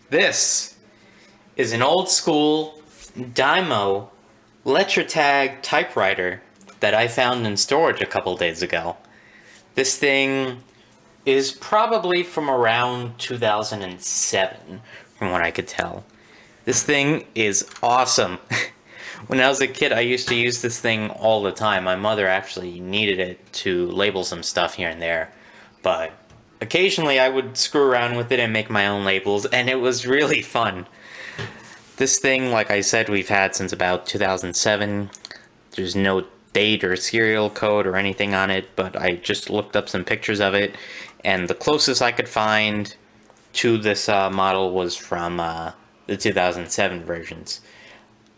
This is an old school Dymo LetraTag typewriter that I found in storage a couple days ago. This thing is probably from around 2007, from what I could tell. This thing is awesome. When I was a kid, I used to use this thing all the time. My mother actually needed it to label some stuff here and there, but occasionally I would screw around with it and make my own labels, and it was really fun. This thing, like I said, we've had since about 2007. There's no date or serial code or anything on it, but I just looked up some pictures of it, and the closest I could find to this model was from the 2007 versions.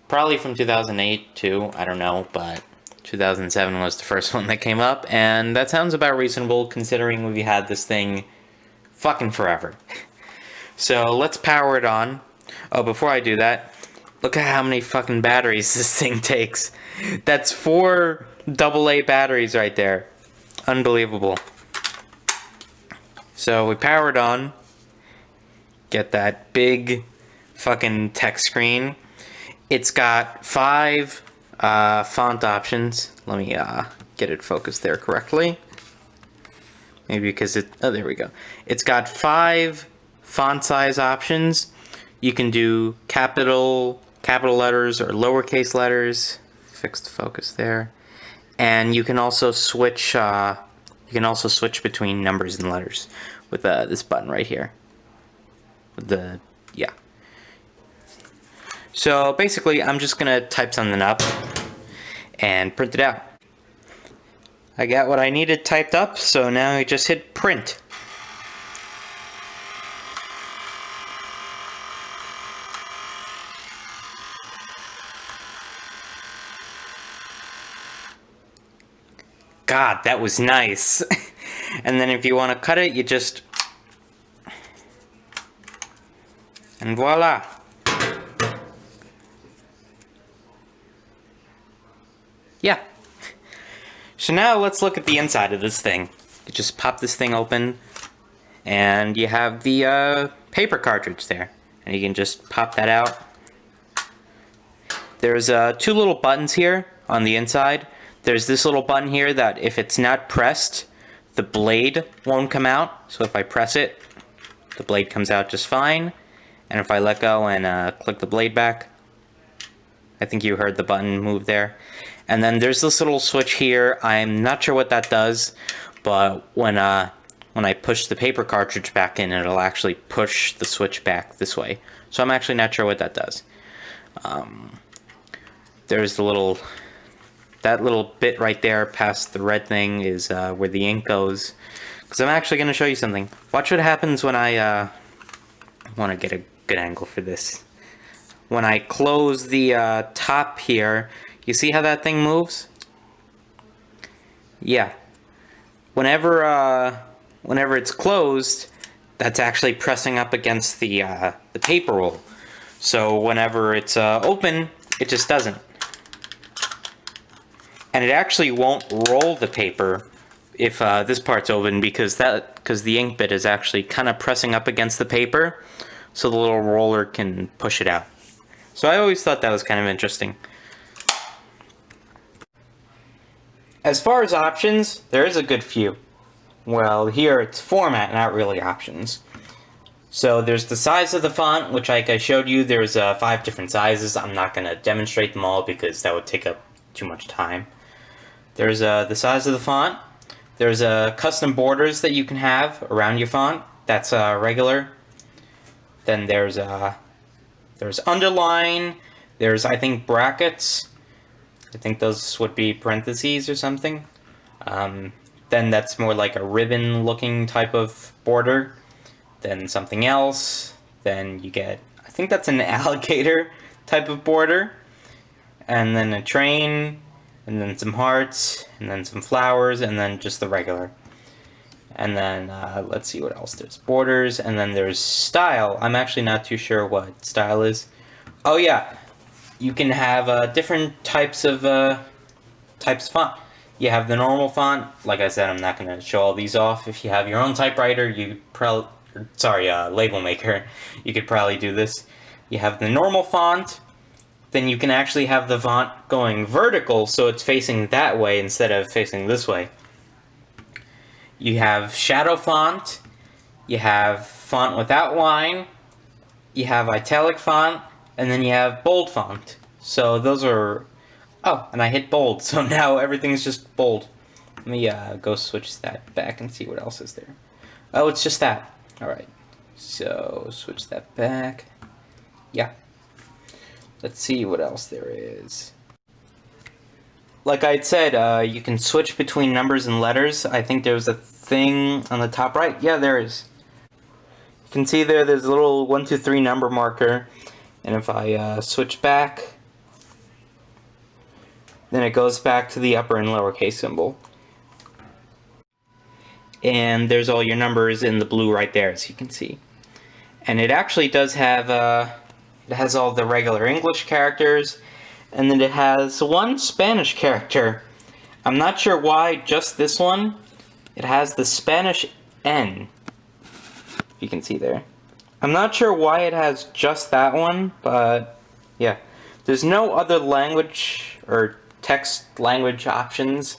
Probably from 2008 too, I don't know, but 2007 was the first one that came up, and that sounds about reasonable considering we've had this thing fucking forever. So let's power it on. Oh, before I do that, look at how many fucking batteries this thing takes. That's 4 AA batteries right there. Unbelievable. So we power it on. Get that big fucking text screen. It's got 5 font options. Let me get it focused there correctly. Maybe because oh, there we go. It's got 5 font size options. You can do capital letters or lowercase letters. Fix the focus there. And you can also switch between numbers and letters with this button right here. Yeah. So basically, I'm just gonna type something up and print it out. I got what I needed typed up, so now I just hit print. God, that was nice. And then if you want to cut it, you just... and voila. Yeah. So now let's look at the inside of this thing. You just pop this thing open, and you have the paper cartridge there. And you can just pop that out. There's 2 little buttons here on the inside. There's this little button here that if it's not pressed, the blade won't come out. So if I press it, the blade comes out just fine. And if I let go and click the blade back, I think you heard the button move there. And then there's this little switch here. I'm not sure what that does, but when I push the paper cartridge back in, it'll actually push the switch back this way. So I'm actually not sure what that does. There's that little bit right there past the red thing is where the ink goes. Because I'm actually going to show you something. Watch what happens when I want to get a good angle for this. When I close the top here, you see how that thing moves? Yeah. Whenever it's closed, that's actually pressing up against the paper roll. So whenever it's open, it just doesn't. And it actually won't roll the paper if this part's open because the ink bit is actually kind of pressing up against the paper, so the little roller can push it out. So I always thought that was kind of interesting. As far as options, there is a good few. Well, here it's format, not really options. So there's the size of the font, which like I showed you, there's 5 different sizes. I'm not going to demonstrate them all because that would take up too much time. There's the size of the font. There's custom borders that you can have around your font. That's regular. Then there's underline. There's, I think, brackets. I think those would be parentheses or something. Then that's more like a ribbon-looking type of border. Then something else. Then you get, I think that's an alligator type of border. And then a train. And then some hearts, and then some flowers, and then just the regular. And then, let's see what else. There's borders, and then there's style. I'm actually not too sure what style is. Oh yeah, you can have different types of font. You have the normal font. Like I said, I'm not going to show all these off. If you have your own typewriter, you sorry, Label Maker, you could probably do this. You have the normal font, then you can actually have the font going vertical so it's facing that way instead of facing this way. You have shadow font, you have font with outline, you have italic font, and then you have bold font. So those are... Oh, and I hit bold, so now everything's just bold. Let me go switch that back and see what else is there. Oh, it's just that. Alright, so switch that back. Yeah. Let's see what else there is. Like I'd said, you can switch between numbers and letters. I think there's a thing on the top right. Yeah, there is. You can see there's a little 1, 2, 3 number marker. And if I switch back, then it goes back to the upper and lowercase symbol. And there's all your numbers in the blue right there, as you can see. And it actually does have... it has all the regular English characters, and then it has one Spanish character. I'm not sure why just this one. It has the Spanish N, you can see there. I'm not sure why it has just that one, but yeah. There's no other language or text language options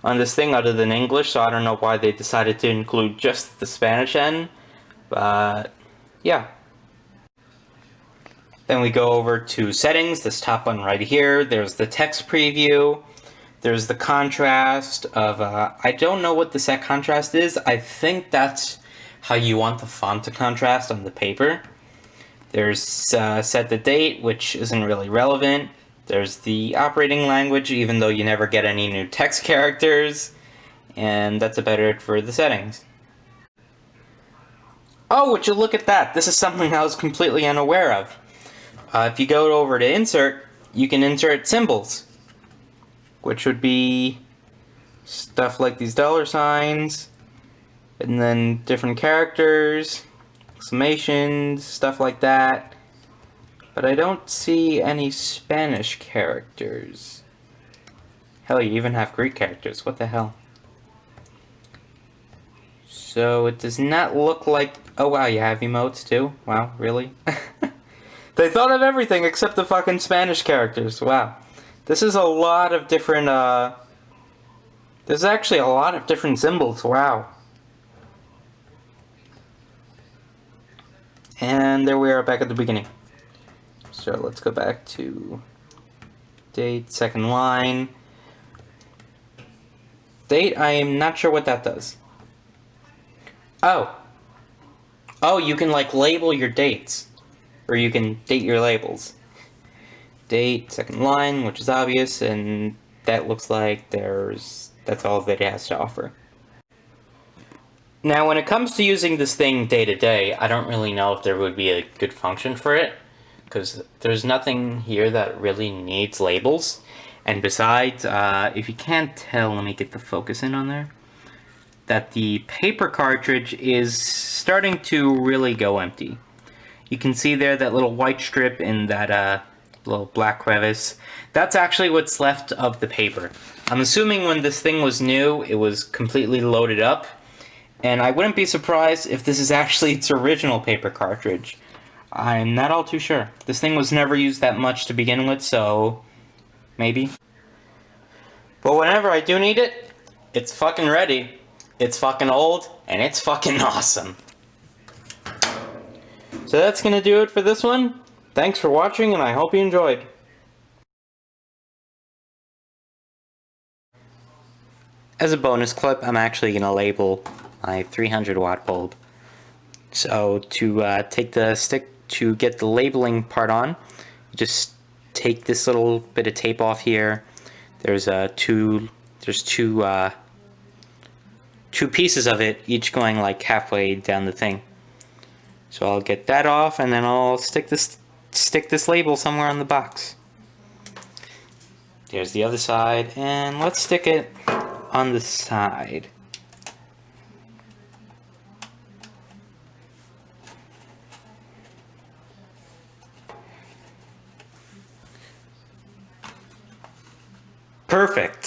on this thing other than English, so I don't know why they decided to include just the Spanish N, but yeah. Then we go over to settings, this top one right here. There's the text preview. There's the contrast of, I don't know what the set contrast is. I think that's how you want the font to contrast on the paper. There's set the date, which isn't really relevant. There's the operating language, even though you never get any new text characters. And that's about it for the settings. Oh, would you look at that? This is something I was completely unaware of. If you go over to insert, you can insert symbols, which would be stuff like these dollar signs, and then different characters, exclamations, stuff like that. But I don't see any Spanish characters. Hell, you even have Greek characters. What the hell? So it does not look like... Oh wow, you have emotes too? Wow, really? They thought of everything except the fucking Spanish characters. Wow. This is a lot of different, there's actually a lot of different symbols. Wow. And there we are back at the beginning. So let's go back to date, second line. Date, I am not sure what that does. Oh. Oh, you can like label your dates. Or you can date your labels. Date, second line, which is obvious, and that looks like that's all that it has to offer. Now, when it comes to using this thing day to day, I don't really know if there would be a good function for it, because there's nothing here that really needs labels. And besides, if you can't tell, let me get the focus in on there, that the paper cartridge is starting to really go empty. You can see there that little white strip in that little black crevice. That's actually what's left of the paper. I'm assuming when this thing was new, it was completely loaded up. And I wouldn't be surprised if this is actually its original paper cartridge. I'm not all too sure. This thing was never used that much to begin with, so maybe. But whenever I do need it, it's fucking ready. It's fucking old, and it's fucking awesome. So that's gonna do it for this one. Thanks for watching, and I hope you enjoyed. As a bonus clip, I'm actually gonna label my 300 watt bulb. So to take the stick to get the labeling part on, you just take this little bit of tape off here. There's two pieces of it, each going like halfway down the thing. So I'll get that off, and then I'll stick this label somewhere on the box. There's the other side, and let's stick it on the side. Perfect.